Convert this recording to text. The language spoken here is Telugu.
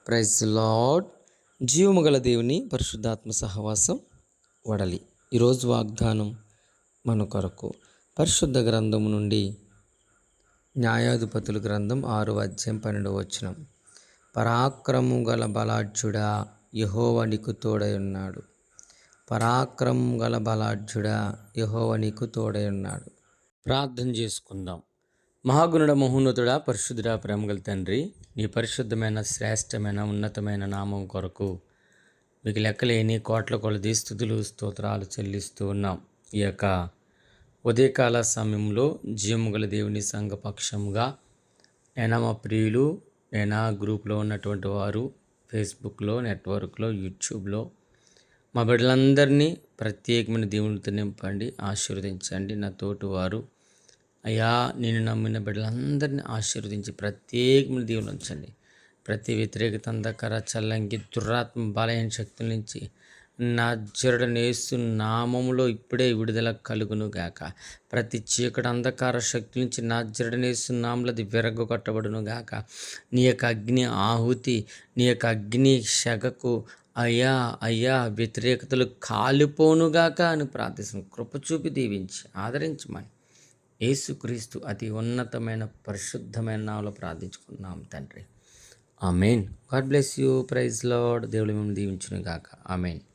Praise lord. జీవము గల దేవుని పరిశుద్ధాత్మ సహవాసం వడలి. ఈరోజు వాగ్దానం మన కొరకు పరిశుద్ధ గ్రంథము నుండి న్యాయాధిపతుల గ్రంథం 6వ అధ్యాయం 12వ వచనం. పరాక్రమము గల బలాఢ్యుడా, యెహోవా నీకు తోడై ఉన్నాడు. పరాక్రమము గల బలాఢ్యుడా, యెహోవా నీకు తోడై ఉన్నాడు. ప్రార్థన చేసుకుందాం. మహాగుణుడ, మహోన్నతుడా, పరిశుద్ధుడా, ప్రేమగల తండ్రి, నీ పరిశుద్ధమైన, శ్రేష్టమైన, ఉన్నతమైన నామం కొరకు మీకు లెక్కలేని కోట్ల కొలది స్తుతులు స్తోత్రాలు చెల్లిస్తూ ఉన్నాం. ఈ యొక్క ఉదయకాల సమయంలో జీవము గల దేవుని సంఘపక్షముగా నేనా మా ప్రియులు, నేనా గ్రూప్లో ఉన్నటువంటి వారు, ఫేస్బుక్లో, నెట్వర్క్లో, యూట్యూబ్లో మా బిడ్డలందరినీ ప్రత్యేకమైన దేవునితో నింపండి, ఆశీర్వదించండి. నా తోటి వారు అయ్యా, నేను నమ్మిన బిడ్డలందరినీ ఆశీర్వదించి ప్రత్యేకమైన దీవులు ఉంచండి. ప్రతి వ్యతిరేకత, అంధకార, చల్లంకి, దురాత్మ, బలహీన శక్తుల నుంచి నజరుడైన యేసు నామములో ఇప్పుడే విడుదల కలుగును గాక. ప్రతి చీకటి, అంధకార శక్తుల నుంచి నజరుడైన యేసు నామములో అది విరగొట్టబడును గాక. నీ యొక్క అగ్ని ఆహుతి, నీ యొక్క అగ్ని శగకు అయ్యా వ్యతిరేకతలు కాలిపోనుగాక అని ప్రార్థిస్తున్నాను. కృప చూపి దీవించి ఆదరించమని యేసుక్రీస్తు అతి ఉన్నతమైన పరిశుద్ధమైన నామములో ప్రార్థించుకున్నాం తండ్రి. Amen. God bless you. Praise Lord. దేవుడు మిమ్మల్ని దీవించును గాక. ఆమేన్.